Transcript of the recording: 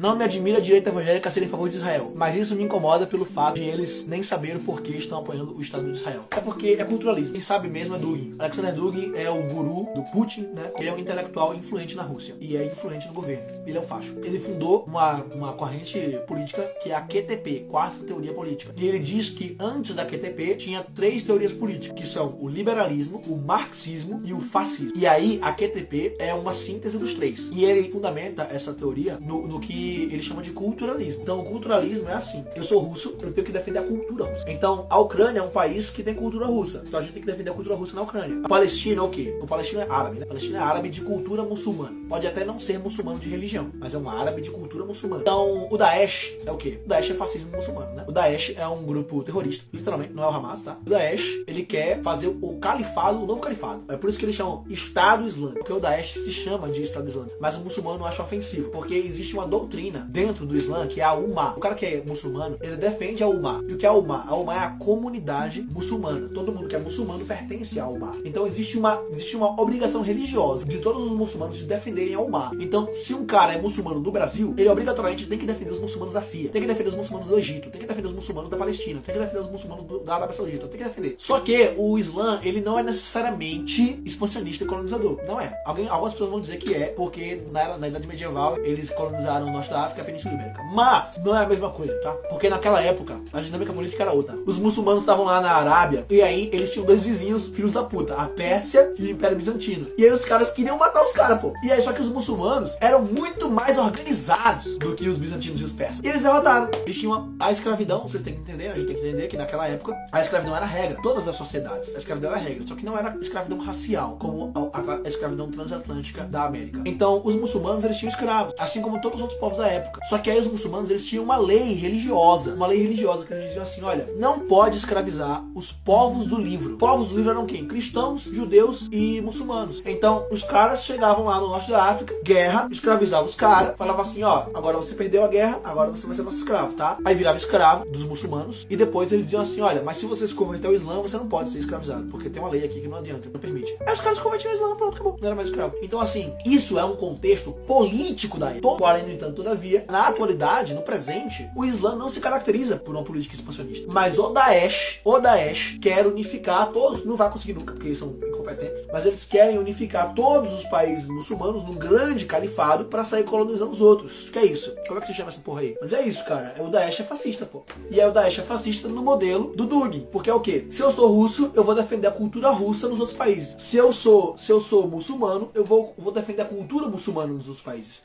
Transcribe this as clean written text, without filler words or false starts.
Não me admira a direita evangélica ser em favor de Israel, mas isso me incomoda pelo fato de eles nem saberem o porquê estão apoiando o Estado de Israel. É porque é culturalismo. Quem sabe mesmo é Dugin. Alexander Dugin é o guru do Putin, né? Ele é um intelectual influente na Rússia e é influente no governo. Ele é um facho. Ele fundou uma corrente política que é a QTP, Quarta Teoria Política. E ele diz que antes da QTP tinha 3 teorias políticas, que são o liberalismo, o marxismo e o fascismo. E aí a QTP é uma síntese dos 3. E ele fundamenta essa teoria no que ele chama de culturalismo. Então o culturalismo é assim: eu sou russo, eu tenho que defender a cultura russa. Então a Ucrânia é um país que tem cultura russa, então a gente tem que defender a cultura russa na Ucrânia. A Palestina é o quê? O Palestina é árabe, né? A Palestina é árabe de cultura muçulmana. Pode até não ser muçulmano de religião, mas é um árabe de cultura muçulmana. Então o Daesh é o quê? O Daesh é fascismo muçulmano, né? O Daesh é um grupo terrorista, literalmente, não é o Hamas, tá? O Daesh, ele quer fazer o califado, o novo califado. É por isso que eles chamam Estado Islâmico, porque o Daesh se chama de Estado Islâmico, mas o muçulmano acha ofensivo, porque existe uma doutrina dentro do Islã que é a Ummah. O cara que é muçulmano, ele defende a Ummah. E o que é a Ummah? A Ummah é a comunidade muçulmana. Todo mundo que é muçulmano pertence à Ummah. Então existe uma obrigação religiosa de todos os muçulmanos de defenderem a Ummah. Então, se um cara é muçulmano do Brasil, ele obrigatoriamente tem que defender os muçulmanos da Síria, tem que defender os muçulmanos do Egito, tem que defender os muçulmanos da Palestina, tem que defender os muçulmanos da Arábia Saudita, tem que defender. Só que o Islã, ele não é necessariamente expansionista e colonizador. Não é. Algumas pessoas vão dizer que é, porque na Idade Medieval eles colonizaram o norte da África e a Península Ibérica. Mas não é a mesma coisa, tá? Porque naquela época a dinâmica política era outra. Os muçulmanos estavam lá na Arábia e aí eles tinham 2 vizinhos, filhos da puta, a Pérsia e o Império Bizantino. E aí os caras queriam matar os caras, pô. E aí só que os muçulmanos eram muito mais organizados do que os bizantinos e os persas. E eles derrotaram. Eles tinham a escravidão, vocês têm que entender, a gente tem que entender que naquela época a escravidão era a regra. Todas as sociedades, a escravidão era a regra. Só que não era escravidão racial, como a escravidão transatlântica da América. Então os muçulmanos, eles tinham escravos, assim como todos os outros povos da época. Só que aí os muçulmanos, eles tinham uma lei religiosa que eles diziam assim: olha, não pode escravizar os povos do livro. Povos do livro eram quem? Cristãos, judeus e muçulmanos. Então os caras chegavam lá no norte da África, guerra, escravizavam os caras, falavam assim: ó, agora você perdeu a guerra, agora você vai ser nosso escravo, tá? Aí virava escravo dos muçulmanos e depois eles diziam assim: olha, mas se você se converter ao Islã, você não pode ser escravizado, porque tem uma lei aqui que não adianta, não permite. Aí os caras se convertiam ao Islã, pronto, acabou, não era mais escravo. Então assim, isso é um contexto político da época. Porém, no entanto, todavia, na atualidade, no presente, o Islã não se caracteriza por uma política expansionista. Mas o Daesh quer unificar todos, não vai conseguir nunca, porque eles são incompetentes, mas eles querem unificar todos os países muçulmanos num grande califado pra sair colonizando os outros. Que é isso? Como é que você chama essa porra aí? Mas é isso, cara. O Daesh é fascista, pô. E aí o Daesh é fascista no modelo do Dugin. Porque é o quê? Se eu sou russo, eu vou defender a cultura russa nos outros países. Se eu sou muçulmano, eu vou defender a cultura muçulmana nos outros países.